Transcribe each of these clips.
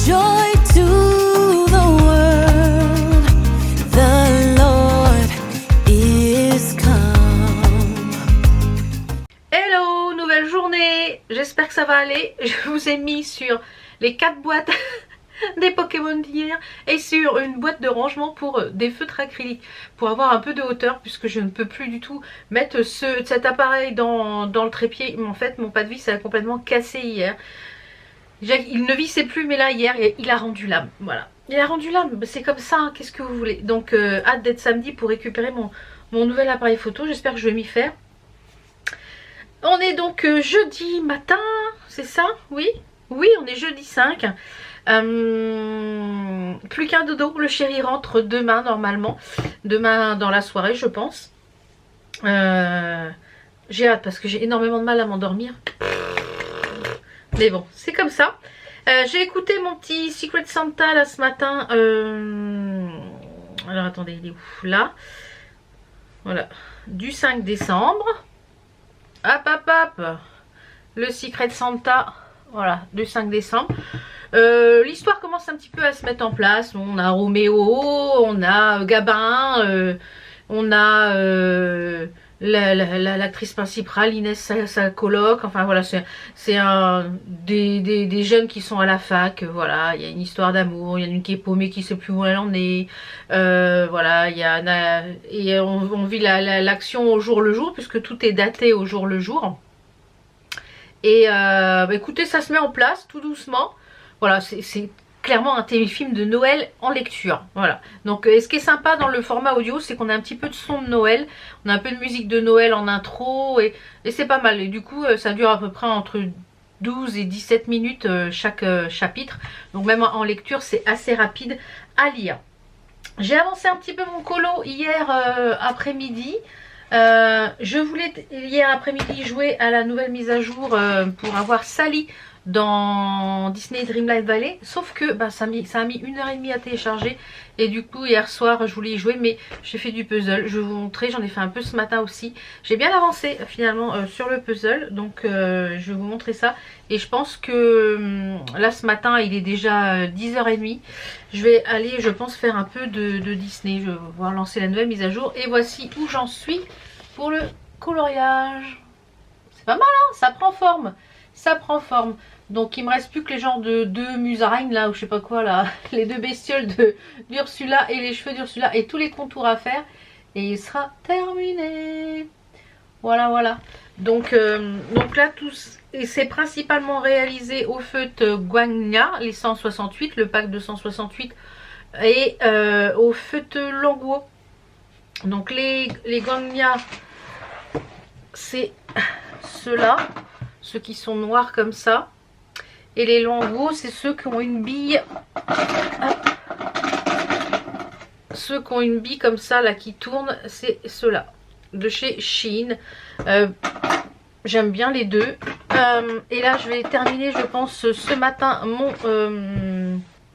Joy to the world, the Lord is come. Hello, nouvelle journée. J'espère que ça va aller. Je vous ai mis sur les 4 boîtes des Pokémon d'hier et sur une boîte de rangement pour des feutres acryliques pour avoir un peu de hauteur, puisque je ne peux plus du tout mettre cet appareil dans le trépied. En fait, mon pas de vis a complètement cassé hier. Il ne vissait plus, mais là hier il a rendu l'âme. Voilà, il a rendu l'âme, c'est comme ça, hein, qu'est-ce que vous voulez. Donc hâte d'être samedi pour récupérer mon nouvel appareil photo. J'espère que je vais m'y faire. On est donc jeudi matin, c'est ça? Oui, oui, on est jeudi 5. Plus qu'un dodo, le chéri rentre demain normalement. Demain dans la soirée, je pense. J'ai hâte parce que j'ai énormément de mal à m'endormir. Mais bon, c'est comme ça. J'ai écouté mon petit Secret Santa là ce matin. Alors attendez, il est où? Là. Voilà. Du 5 décembre. Hop hop hop. Le Secret Santa. Voilà, du 5 décembre. L'histoire commence un petit peu à se mettre en place. On a Roméo, on a Gabin, on a l'actrice principale, Inès, sa coloc. Enfin voilà, c'est des jeunes qui sont à la fac. Voilà, il y a une histoire d'amour. Il y en a une qui est paumée, qui sait plus où elle en est. Voilà, et on vit l'action au jour le jour, puisque tout est daté au jour le jour. Et écoutez, ça se met en place tout doucement. Voilà, c'est clairement un téléfilm de Noël en lecture. Voilà. Donc ce qui est sympa dans le format audio, c'est qu'on a un petit peu de son de Noël. On a un peu de musique de Noël en intro. Et c'est pas mal. Et du coup, ça dure à peu près entre 12 et 17 minutes chaque chapitre. Donc même en lecture, c'est assez rapide à lire. J'ai avancé un petit peu mon colo hier après-midi. Je voulais hier après-midi jouer à la nouvelle mise à jour pour avoir Sally dans Disney Dreamlight Valley, sauf que ça a mis 1h30 à télécharger, et du coup hier soir je voulais y jouer, mais j'ai fait du puzzle. Je vais vous montrer, j'en ai fait un peu ce matin aussi. J'ai bien avancé finalement sur le puzzle, donc je vais vous montrer ça. Et je pense que là ce matin il est déjà 10h30. Je vais aller, je pense, faire un peu de Disney. Je vais pouvoir lancer la nouvelle mise à jour, et voici où j'en suis pour le coloriage. C'est pas mal, hein, ça prend forme. Ça prend forme. Donc il me reste plus que les genres de deux musaraignes là, ou je sais pas quoi là, les deux bestioles d'Ursula et les cheveux d'Ursula et tous les contours à faire, et il sera terminé. Voilà, voilà. Donc là et c'est principalement réalisé au feutre Guagna, les 168, le pack de 168, et au feutre Languo. Donc les Guagna, c'est ceux-là, ceux qui sont noirs comme ça. Et les Languo, c'est ceux qui ont une bille. Hop. Ceux qui ont une bille comme ça là qui tourne, c'est ceux-là de chez Shein. J'aime bien les deux. Et là je vais terminer, je pense, ce matin mon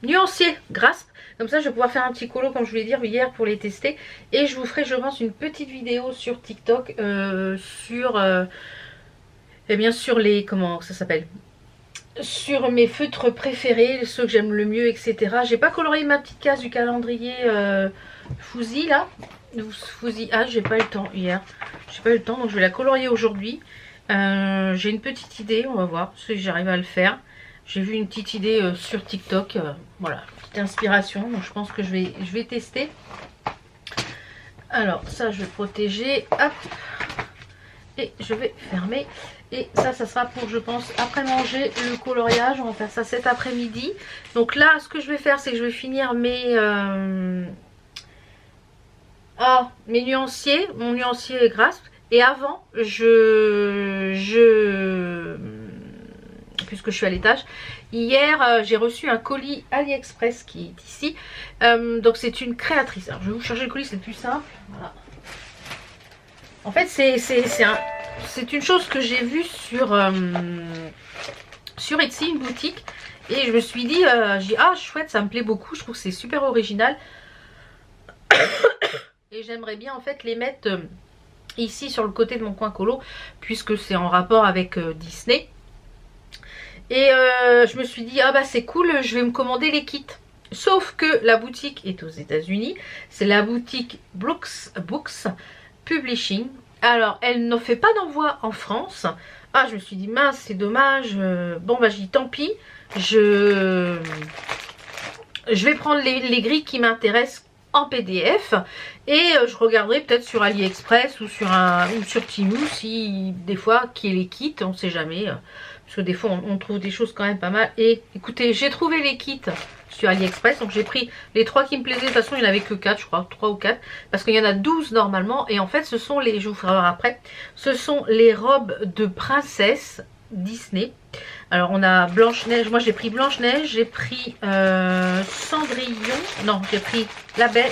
nuancier Grasp. Comme ça je vais pouvoir faire un petit colo comme je voulais dire hier pour les tester. Et je vous ferai, je pense, une petite vidéo sur TikTok sur les, comment ça s'appelle, sur mes feutres préférés, ceux que j'aime le mieux, etc. J'ai pas colorié ma petite case du calendrier Fouzi là. Fouzi, j'ai pas eu le temps hier. J'ai pas eu le temps, donc je vais la colorier aujourd'hui. J'ai une petite idée, on va voir si j'arrive à le faire. J'ai vu une petite idée sur TikTok. Voilà, petite inspiration. Donc je pense que je vais tester. Alors ça je vais protéger. Hop. Et je vais fermer. Et ça sera pour, je pense, après manger, le coloriage. On va faire ça cet après-midi. Donc là, ce que je vais faire, c'est que je vais finir mes nuanciers. Mon nuancier Grasp. Et avant, puisque je suis à l'étage, hier, j'ai reçu un colis AliExpress qui est ici. Donc c'est une créatrice. Alors je vais vous chercher le colis, c'est le plus simple. Voilà. En fait, c'est une chose que j'ai vue sur Etsy, une boutique. Et je me suis dit, chouette, ça me plaît beaucoup. Je trouve que c'est super original. Et j'aimerais bien en fait les mettre ici sur le côté de mon coin colo, puisque c'est en rapport avec Disney. Et je me suis dit, ah bah c'est cool, je vais me commander les kits. Sauf que la boutique est aux États-Unis. C'est la boutique Books Publishing. Alors, elle ne fait pas d'envoi en France. Ah, je me suis dit, mince, c'est dommage. Bon, bah, j'ai dit, tant pis. Je vais prendre les grilles qui m'intéressent en PDF. Et je regarderai peut-être sur AliExpress ou sur Temu si des fois qui est les kits, on sait jamais. Parce que des fois on trouve des choses quand même pas mal. Et écoutez, j'ai trouvé les kits sur AliExpress. Donc j'ai pris les 3 qui me plaisaient. De toute façon il n'y en avait que 4 je crois, 3 ou 4. Parce qu'il y en a 12 normalement. Et en fait ce sont les, je vous ferai voir après, ce sont les robes de princesse Disney. Alors on a Blanche-Neige, moi j'ai pris Blanche-Neige, j'ai pris Cendrillon, non j'ai pris la Belle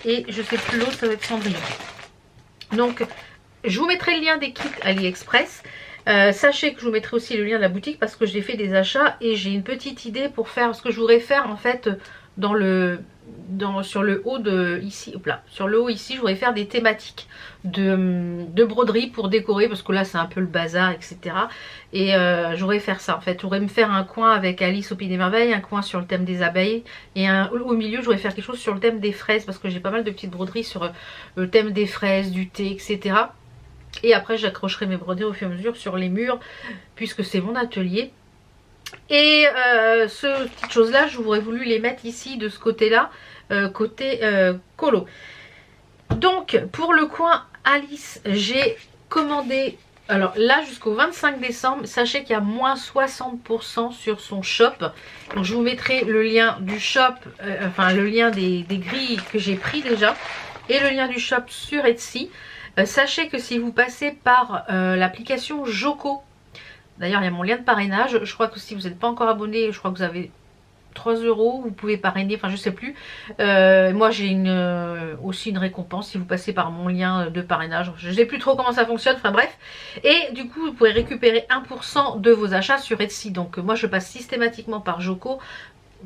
et je sais plus l'autre, ça va être Cendrillon. Donc je vous mettrai le lien des kits AliExpress. Sachez que je vous mettrai aussi le lien de la boutique parce que j'ai fait des achats et j'ai une petite idée pour faire ce que je voudrais faire en fait sur le haut de ici, hop là, sur le haut ici, je voudrais faire des thématiques de broderie pour décorer parce que là c'est un peu le bazar, etc. Et je voudrais faire ça en fait. Je voudrais me faire un coin avec Alice au Pays des Merveilles, un coin sur le thème des abeilles et au milieu je voudrais faire quelque chose sur le thème des fraises parce que j'ai pas mal de petites broderies sur le thème des fraises, du thé, etc. Et après j'accrocherai mes broderies au fur et à mesure sur les murs puisque c'est mon atelier. Et ces petites choses là j'aurais voulu les mettre ici de ce côté là, côté colo. Donc pour le coin Alice j'ai commandé, alors là jusqu'au 25 décembre sachez qu'il y a moins 60% sur son shop. Donc je vous mettrai le lien du shop, enfin le lien des grilles que j'ai pris déjà et le lien du shop sur Etsy. Sachez que si vous passez par l'application Joko, d'ailleurs il y a mon lien de parrainage, je crois que si vous n'êtes pas encore abonné, je crois que vous avez 3 €, vous pouvez parrainer, enfin je sais plus. Moi j'ai aussi une récompense si vous passez par mon lien de parrainage, je ne sais plus trop comment ça fonctionne, enfin bref. Et du coup vous pouvez récupérer 1% de vos achats sur Etsy, donc moi je passe systématiquement par Joko,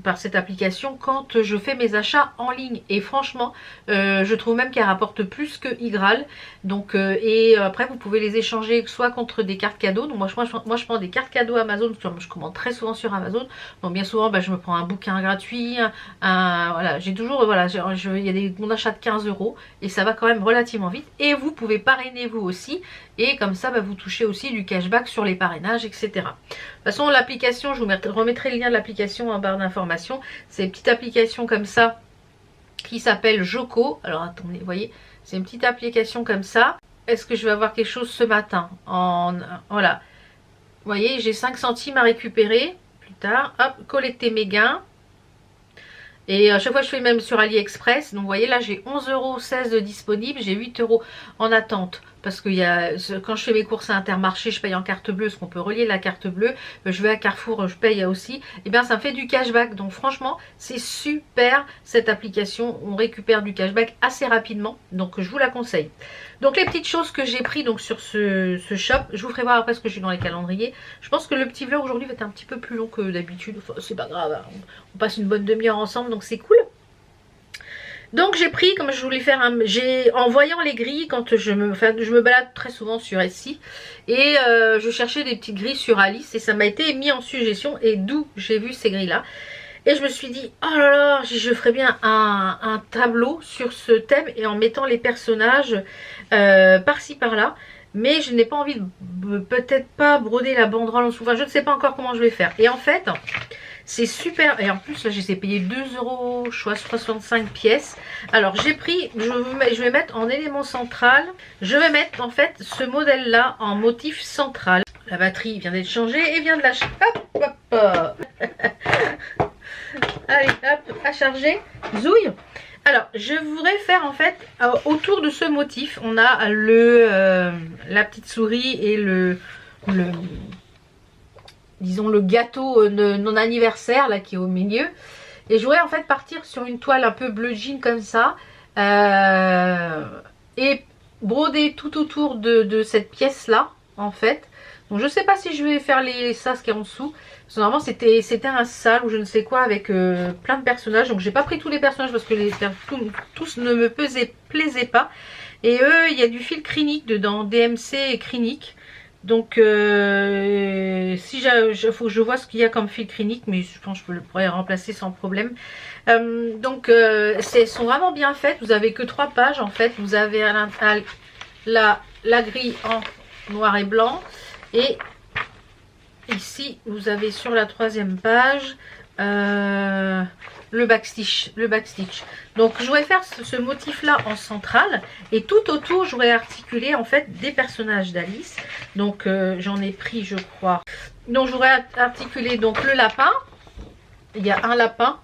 par cette application quand je fais mes achats en ligne et franchement je trouve même qu'elle rapporte plus que Igral. Donc et après vous pouvez les échanger soit contre des cartes cadeaux. Donc moi je prends des cartes cadeaux Amazon, je commande très souvent sur Amazon, donc bien souvent je me prends un bouquin gratuit, voilà, j'ai toujours, voilà, il y a mon achat de 15 € et ça va quand même relativement vite. Et vous pouvez parrainer vous aussi et comme ça vous touchez aussi du cashback sur les parrainages, etc. De toute façon l'application, je vous remettrai le lien de l'application en barre d'informations. C'est une petite application comme ça qui s'appelle Joko. Alors attendez, vous voyez, c'est une petite application comme ça. Est-ce que je vais avoir quelque chose ce matin voilà, vous voyez, j'ai 5 centimes à récupérer plus tard. Hop, collecter mes gains. Et à chaque fois je fais même sur AliExpress. Donc vous voyez là j'ai 11,16 € de disponible. J'ai 8 € en attente. Parce que quand je fais mes courses à Intermarché, je paye en carte bleue, parce qu'on peut relier la carte bleue. Je vais à Carrefour, je paye aussi. Et bien ça me fait du cashback. Donc franchement, c'est super cette application. On récupère du cashback assez rapidement. Donc je vous la conseille. Donc les petites choses que j'ai pris donc sur ce shop, je vous ferai voir après ce que j'ai dans les calendriers. Je pense que le petit vlog aujourd'hui va être un petit peu plus long que d'habitude. Enfin, c'est pas grave, hein. On passe une bonne demi-heure ensemble, donc c'est cool. Donc j'ai pris, comme je voulais faire en voyant les grilles, quand je me balade très souvent sur Etsy, et je cherchais des petites grilles sur Alice, et ça m'a été mis en suggestion, et d'où j'ai vu ces grilles là. Et je me suis dit, oh là là, je ferais bien un tableau sur ce thème, et en mettant les personnages par-ci par-là. Mais je n'ai pas envie de peut-être pas broder la banderole en dessous, enfin je ne sais pas encore comment je vais faire. Et en fait... c'est super, et en plus là je les ai payés 2 €, je crois 65 pièces. Alors j'ai pris, je vais mettre en élément central, je vais mettre en fait ce modèle là en motif central. La batterie vient d'être changée et vient de lâcher. Hop, hop, hop. Allez, hop, à charger, zouille. Alors je voudrais faire en fait, autour de ce motif, on a la petite souris et disons le gâteau de non anniversaire là qui est au milieu. Et je voudrais en fait partir sur une toile un peu bleu jean comme ça. Et broder tout autour de cette pièce là en fait. Donc je sais pas si je vais faire les sas qui est en dessous. Parce que normalement c'était un sale ou je ne sais quoi avec plein de personnages. Donc j'ai pas pris tous les personnages parce que tous ne me plaisaient pas. Et eux il y a du fil clinique dedans, DMC et clinique. Donc si faut que je vois ce qu'il y a comme fil clinique, mais je pense que je le pourrais remplacer sans problème. Donc elles sont vraiment bien faites. Vous avez que 3 pages en fait. Vous avez la grille en noir et blanc, et ici vous avez sur la 3e page le backstitch. Donc je voudrais faire ce motif là en centrale, et tout autour je voudrais articuler en fait des personnages d'Alice. Donc j'en ai pris, je crois. Donc je voudrais articuler donc le lapin. Il y a un lapin,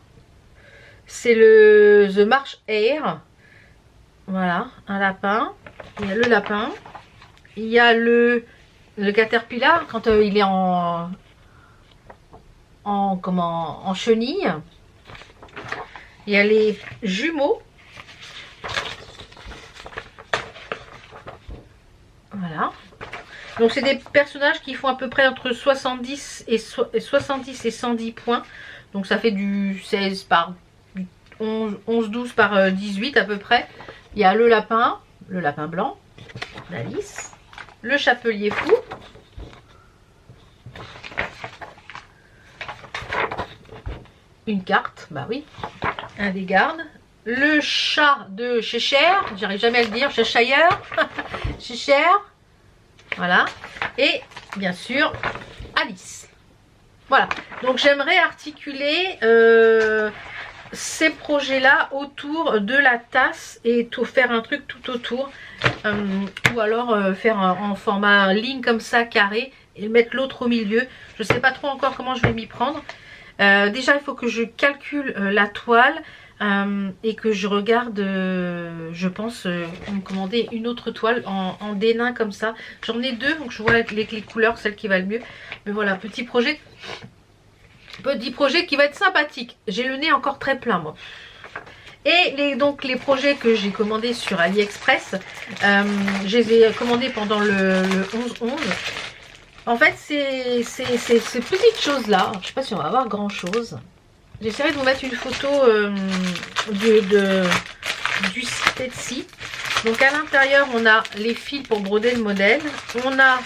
c'est le The March Hare. Voilà, un lapin. Il y a le lapin. Il y a le caterpillar quand il est en chenille. Il y a les jumeaux. Voilà. Donc c'est des personnages qui font à peu près entre 70 et 110 points. Donc ça fait du 16 par 11-12 par 18 à peu près. Il y a le lapin blanc d'Alice. Le chapelier fou. Une carte, bah oui. Un des gardes. Le chat de Cheshire. J'arrive jamais à le dire. Cheshire. Cheshire. Voilà. Et bien sûr, Alice. Voilà. Donc j'aimerais articuler ces projets-là autour de la tasse et tout faire un truc tout autour. Ou alors faire en format ligne comme ça, carré, et mettre l'autre au milieu. Je sais pas trop encore comment je vais m'y prendre. Déjà il faut que je calcule la toile et que je regarde, je pense me commander une autre toile en dénain comme ça. J'en ai 2, donc je vois avec les couleurs celle qui va le mieux. Mais voilà, petit projet qui va être sympathique. J'ai le nez encore très plein moi. Et donc les projets que j'ai commandés sur AliExpress, je les ai commandés pendant le 11-11. En fait, ces petites choses-là, je ne sais pas si on va avoir grand-chose. J'essaierai de vous mettre une photo du site Etsy. Donc à l'intérieur, on a les fils pour broder le modèle. On a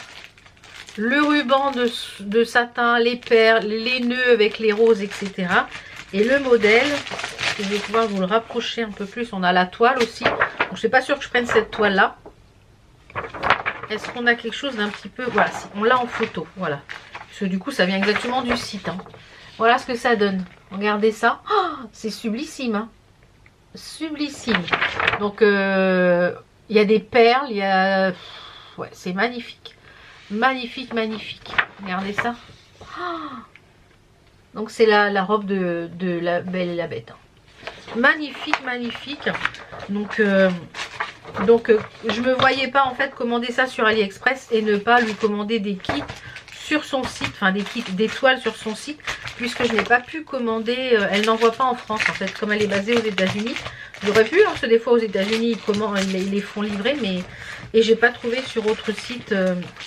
le ruban de satin, les perles, les nœuds avec les roses, etc. Et le modèle, je vais pouvoir vous le rapprocher un peu plus. On a la toile aussi. Donc, je ne suis pas sûre que je prenne cette toile-là. Est-ce qu'on a quelque chose d'un petit peu... Voilà, on l'a en photo, voilà. Parce que du coup, ça vient exactement du site. Hein. Voilà ce que ça donne. Regardez ça. Oh, c'est sublissime. Hein. Sublissime. Donc, il y a des perles, il y a... Ouais, c'est magnifique. Magnifique, magnifique. Regardez ça. Oh. Donc, c'est la robe de la Belle et la Bête. Hein. Magnifique, magnifique. Donc... je me voyais pas en fait commander ça sur AliExpress et ne pas lui commander des kits sur son site, enfin des kits, des toiles sur son site, puisque je n'ai pas pu commander, elle n'envoie pas en France en fait, comme elle est basée aux États-Unis. J'aurais pu, hein, parce que des fois aux États-Unis ils les font livrer, mais et j'ai pas trouvé sur autre site,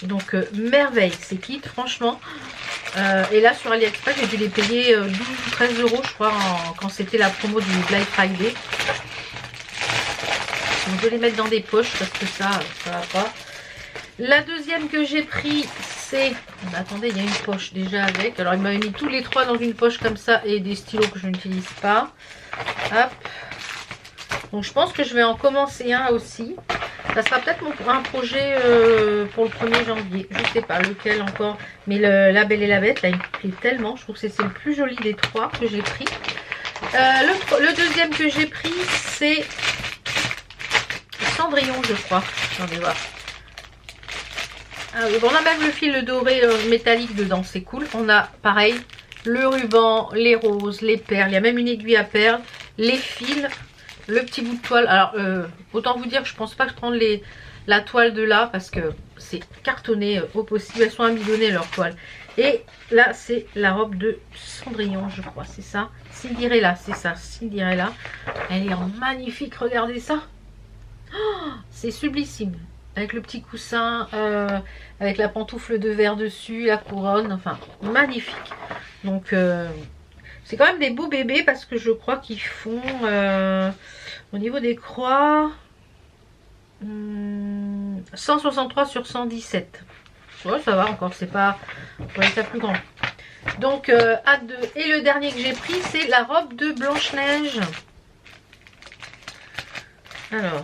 donc merveille ces kits franchement. Et là sur AliExpress j'ai dû les payer 12 ou 13 euros je crois quand c'était la promo du Black Friday. Donc je vais les mettre dans des poches parce que ça va pas. La deuxième que j'ai pris, c'est... Attendez, il y a une poche déjà avec. Alors il m'a mis tous les 3 dans une poche comme ça et des stylos que je n'utilise pas. Hop. Donc je pense que je vais en commencer un aussi. Ça sera peut-être un projet pour le 1er janvier. Je sais pas lequel encore. Mais la Belle et la Bête, là, il me plaît tellement. Je trouve que c'est le plus joli des 3 que j'ai pris. Le deuxième que j'ai pris, c'est... Cendrillon, je crois. Attendez voir. Ah oui, bon, on a même le fil doré métallique dedans, c'est cool. On a pareil le ruban, les roses, les perles. Il y a même une aiguille à perles, les fils, le petit bout de toile. Alors autant vous dire que je pense pas que je prends la toile de là parce que c'est cartonné au possible. Elles sont amidonnées leurs toiles. Et là c'est la robe de Cendrillon, je crois, c'est ça. Cinderella, c'est ça, Cinderella. Elle est en magnifique, regardez ça. Oh, c'est sublissime. Avec le petit coussin, avec la pantoufle de verre dessus, la couronne, enfin magnifique. Donc c'est quand même des beaux bébés parce que je crois qu'ils font au niveau des croix 163 sur 117. Ouais, ça va encore, c'est pas ça plus grand. Donc, hâte de... Et le dernier que j'ai pris, c'est la robe de Blanche-Neige. Alors...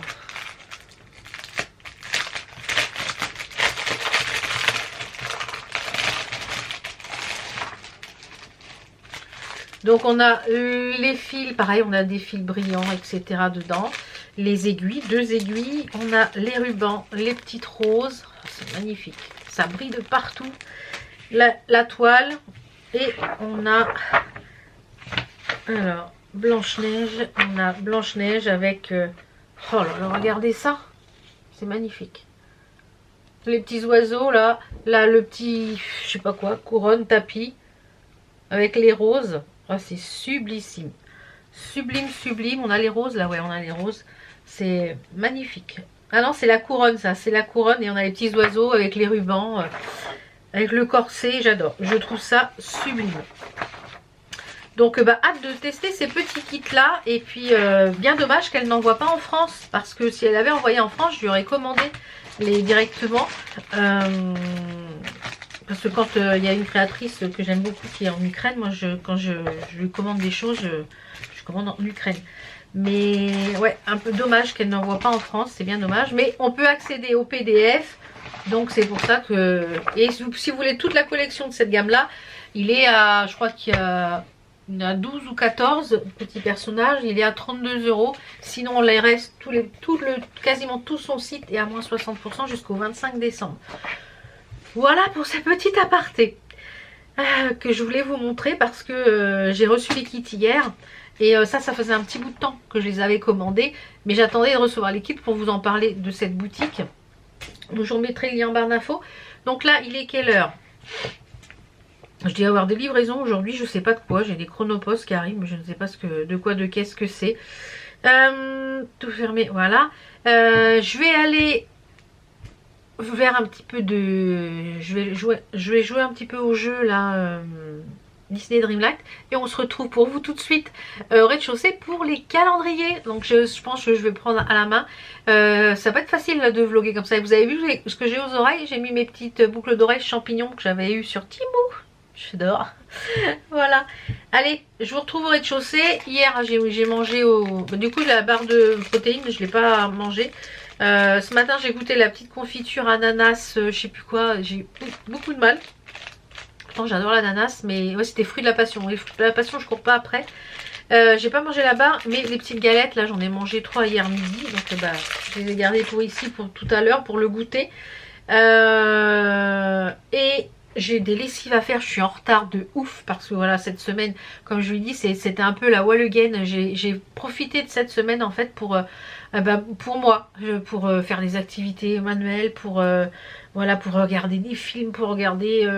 Donc on a les fils, pareil, on a des fils brillants, etc. dedans. Les aiguilles, 2 aiguilles. On a les rubans, les petites roses. Oh, c'est magnifique. Ça brille de partout. La toile. Et on a... Alors, Blanche-Neige. On a Blanche-Neige avec... Oh là là, regardez ça. C'est magnifique. Les petits oiseaux, là. Là, le petit... Je sais pas quoi, couronne, tapis. Avec les roses. Oh, c'est sublissime. Sublime, sublime. On a les roses là, ouais, on a les roses. C'est magnifique. Ah non, c'est la couronne ça. C'est la couronne et on a les petits oiseaux avec les rubans, avec le corset. J'adore. Je trouve ça sublime. Donc, hâte de tester ces petits kits là. Et puis, bien dommage qu'elle n'envoie pas en France. Parce que si elle avait envoyé en France, je lui aurais commandé les directement. Parce que quand il y a une créatrice que j'aime beaucoup qui est en Ukraine, moi quand je lui commande des choses, je commande en Ukraine. Mais ouais, un peu dommage qu'elle n'envoie pas en France, c'est bien dommage. Mais on peut accéder au PDF, donc c'est pour ça que... Et si vous voulez toute la collection de cette gamme-là, il est à, je crois qu'il y a 12 ou 14 petits personnages, il est à 32 €. Sinon, les restes, quasiment tout son site est à moins 60% jusqu'au 25 décembre. Voilà pour ce petit aparté que je voulais vous montrer parce que j'ai reçu les kits hier. Et ça faisait un petit bout de temps que je les avais commandés. Mais j'attendais de recevoir les kits pour vous en parler de cette boutique. Donc je vous mettrai le lien en barre d'infos. Donc là, il est quelle heure? Je dois avoir des livraisons aujourd'hui, je sais pas de quoi. J'ai des chronopostes qui arrivent, mais je ne sais pas qu'est-ce que c'est. Tout fermé, voilà. Je vais aller... vers un petit peu de... Je vais jouer un petit peu au jeu là, Disney Dreamlight. Et on se retrouve pour vous tout de suite au rez-de-chaussée pour les calendriers. Donc je pense que je vais prendre à la main. Ça va être facile là, de vlogger comme ça. Et vous avez vu ce que j'ai aux oreilles? J'ai mis mes petites boucles d'oreilles champignons que j'avais eu sur Temu. J'adore. Voilà. Allez, je vous retrouve au rez-de-chaussée. Hier j'ai mangé au... Du coup la barre de protéines, je ne l'ai pas mangée. Ce matin j'ai goûté la petite confiture ananas, je sais plus quoi, j'ai eu beaucoup de mal. Pourtant j'adore l'ananas, mais ouais, c'était fruit de la passion. Les fruits de la passion je cours pas après. J'ai pas mangé la barre, mais les petites galettes là j'en ai mangé 3 hier midi. Donc je les ai gardées pour ici pour tout à l'heure pour le goûter. Et j'ai des lessives à faire, je suis en retard de ouf parce que voilà, cette semaine, comme je vous l'ai dit, c'était un peu la wall again. J'ai profité de cette semaine en fait pour moi, pour faire des activités manuelles, voilà, pour regarder des films, pour regarder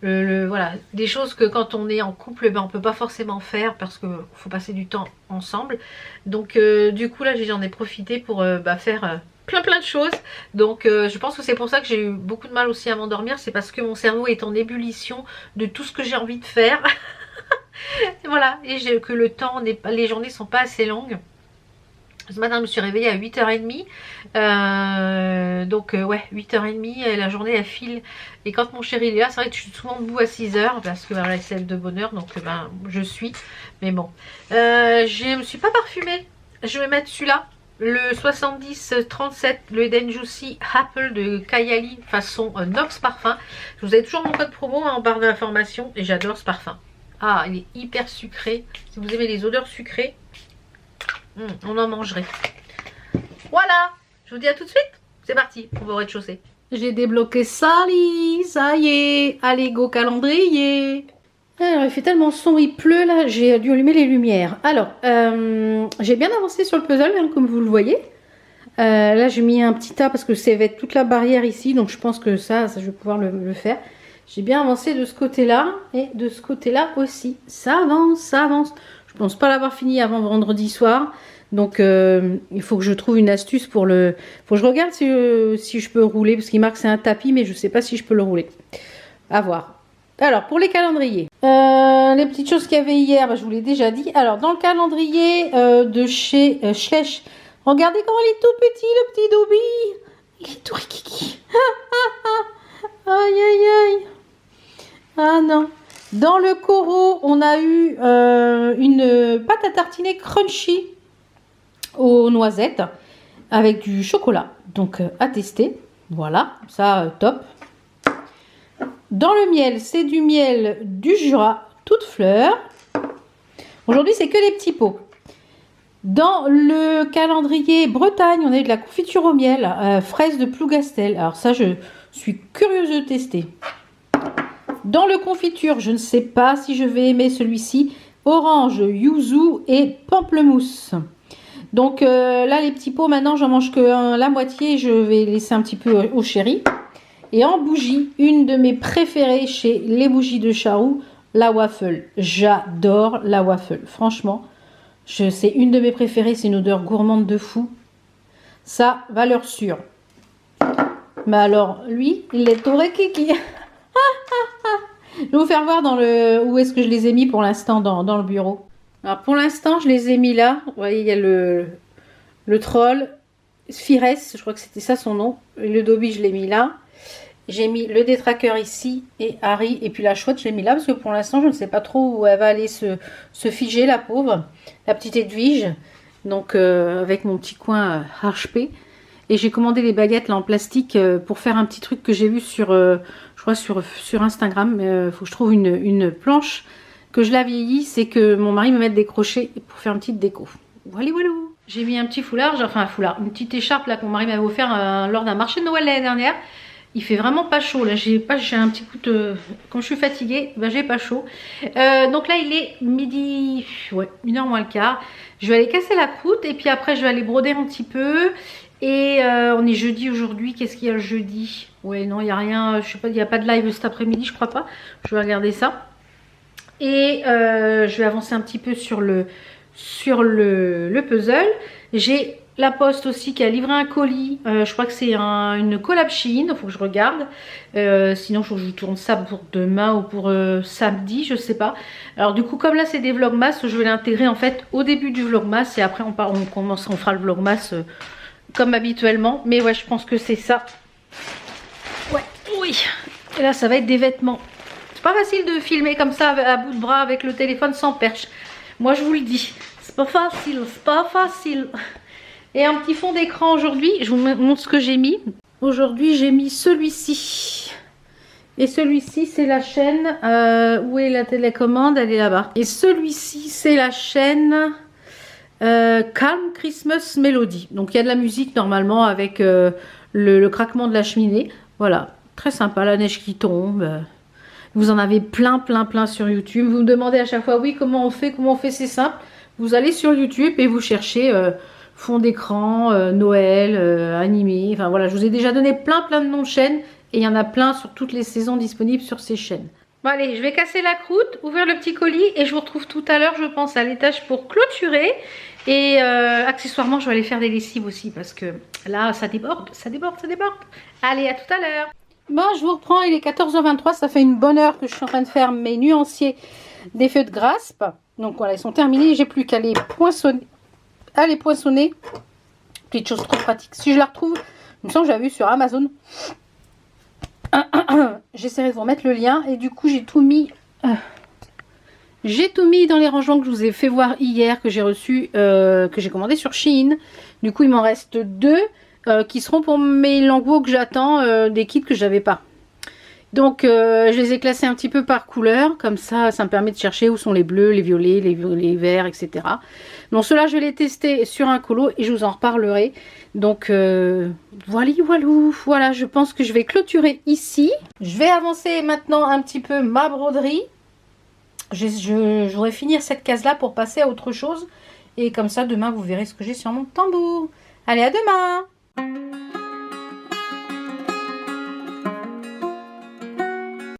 voilà, des choses que quand on est en couple, on peut pas forcément faire parce qu'il faut passer du temps ensemble. Donc du coup là j'en ai profité pour faire plein de choses. Donc je pense que c'est pour ça que j'ai eu beaucoup de mal aussi à m'endormir. C'est parce que mon cerveau est en ébullition de tout ce que j'ai envie de faire. Voilà, et que le temps n'est pas, les journées sont pas assez longues. Ce matin je me suis réveillée à 8h30. Donc ouais, 8h30, la journée elle file. Et quand mon chéri est là, c'est vrai que je suis souvent debout à 6h parce que voilà, c'est de bonne heure. Donc je suis. Mais bon. Je me suis pas parfumée. Je vais mettre celui-là. Le 70-37, le Eden Juicy Apple de Kayali façon Nox Parfum. Vous avez toujours mon code promo en barre d'information et j'adore ce parfum. Ah, il est hyper sucré. Si vous aimez les odeurs sucrées, on en mangerait. Voilà, je vous dis à tout de suite. C'est parti, on va au rez-de-chaussée. J'ai débloqué Sally, ça y est. Allez, go calendrier. Alors il fait tellement sombre, il pleut là, j'ai dû allumer les lumières. Alors, j'ai bien avancé sur le puzzle, hein, comme vous le voyez. Là j'ai mis un petit tas parce que ça va être toute la barrière ici, donc je pense que ça je vais pouvoir le faire. J'ai bien avancé de ce côté-là et de ce côté-là aussi. Ça avance, ça avance. Je pense pas l'avoir fini avant vendredi soir. Donc il faut que je trouve une astuce pour le... Faut que je regarde si je peux rouler, parce qu'il marque c'est un tapis, mais je sais pas si je peux le rouler. À voir. Alors, pour les calendriers, les petites choses qu'il y avait hier, je vous l'ai déjà dit. Alors, dans le calendrier de chez Schleich, regardez comment il est tout petit, le petit Dobby. Il est tout rikiki. Aïe, aïe, aïe. Ah non. Dans le Coro, on a eu une pâte à tartiner crunchy aux noisettes avec du chocolat. Donc à tester. Voilà, ça top. Dans le miel, c'est du miel du Jura, toute fleur. Aujourd'hui, c'est que les petits pots. Dans le calendrier Bretagne, on a eu de la confiture au miel, fraise de Plougastel. Alors ça, je suis curieuse de tester. Dans le confiture, je ne sais pas si je vais aimer celui-ci. Orange, yuzu et pamplemousse. Donc là, les petits pots, maintenant, j'en mange que la moitié. Je vais laisser un petit peu au chéri. Et en bougie, une de mes préférées chez les bougies de Charroux, la waffle. J'adore la waffle. Franchement, c'est une de mes préférées. C'est une odeur gourmande de fou. Ça, valeur sûre. Mais alors, lui, il est au kiki. Je vais vous faire voir où est-ce que je les ai mis pour l'instant dans le bureau. Alors, pour l'instant, je les ai mis là. Vous voyez, il y a le troll. Spires, je crois que c'était ça son nom. Le Dobby, je l'ai mis là. J'ai mis le détraqueur ici et Harry. Et puis la chouette, je l'ai mis là parce que pour l'instant, je ne sais pas trop où elle va aller se figer, la pauvre. La petite Edwige. Donc, avec mon petit coin HP. Et j'ai commandé les baguettes là en plastique pour faire un petit truc que j'ai vu sur, je crois sur Instagram. Il faut que je trouve une planche que je la vieillisse et que mon mari me mette des crochets pour faire une petite déco. Voilà, voilà. J'ai mis un petit foulard, enfin un foulard, une petite écharpe là que mon mari m'avait offert lors d'un marché de Noël l'année dernière. Il fait vraiment pas chaud là, j'ai un petit coup de... Quand je suis fatiguée, ben j'ai pas chaud. Donc là il est midi, ouais, 1h moins le quart. Je vais aller casser la croûte et puis après je vais aller broder un petit peu. Et on est jeudi aujourd'hui, qu'est-ce qu'il y a le jeudi? Ouais non, il n'y a rien, je sais pas, il n'y a pas de live cet après-midi, je crois pas. Je vais regarder ça. Et je vais avancer un petit peu sur le puzzle. J'ai la poste aussi qui a livré un colis. Je crois que c'est une collab Shein. Il faut que je regarde. Sinon, il faut que je tourne ça pour demain ou pour samedi. Je sais pas. Alors du coup, comme là, c'est des vlogmas, je vais l'intégrer en fait au début du vlogmas. Et après, on fera le vlogmas comme habituellement. Mais ouais, je pense que c'est ça. Ouais, oui. Et là, ça va être des vêtements. C'est pas facile de filmer comme ça à bout de bras avec le téléphone sans perche. Moi, je vous le dis. C'est pas facile. C'est pas facile. Et un petit fond d'écran aujourd'hui, je vous montre ce que j'ai mis. Aujourd'hui, j'ai mis celui-ci. Et celui-ci, c'est la chaîne. Où est la télécommande? Elle est là-bas. Et celui-ci, c'est la chaîne Calm Christmas Melody. Donc, il y a de la musique normalement avec le craquement de la cheminée. Voilà, très sympa. La neige qui tombe. Vous en avez plein sur YouTube. Vous me demandez à chaque fois, oui, comment on fait, c'est simple. Vous allez sur YouTube et vous cherchez... fond d'écran, Noël, animé, enfin voilà, je vous ai déjà donné plein de noms de chaînes et il y en a plein sur toutes les saisons disponibles sur ces chaînes. Bon allez, je vais casser la croûte, ouvrir le petit colis et je vous retrouve tout à l'heure, je pense, à l'étage pour clôturer. Et accessoirement, je vais aller faire des lessives aussi parce que là, ça déborde. Allez, à tout à l'heure. Bon, je vous reprends, il est 14h23, ça fait une bonne heure que je suis en train de faire mes nuanciers des feux de graspe. Donc voilà, ils sont terminés, j'ai plus qu'à les poinçonner. Petite chose trop pratique. Si je la retrouve, il me semble que j'avais vu sur Amazon. J'essaierai de vous remettre le lien. Et du coup, j'ai tout mis dans les rangements que je vous ai fait voir hier, que j'ai reçu, que j'ai commandé sur Shein. Du coup, il m'en reste 2 qui seront pour mes langues que j'attends, des kits que j'avais pas. Donc, je les ai classés un petit peu par couleur. Comme ça, ça me permet de chercher où sont les bleus, les violets, les verts, etc. Donc, ceux-là, je vais les tester sur un colo et je vous en reparlerai. Donc, voilà, je pense que je vais clôturer ici. Je vais avancer maintenant un petit peu ma broderie. Je voudrais finir cette case-là pour passer à autre chose. Et comme ça, demain, vous verrez ce que j'ai sur mon tambour. Allez, à demain!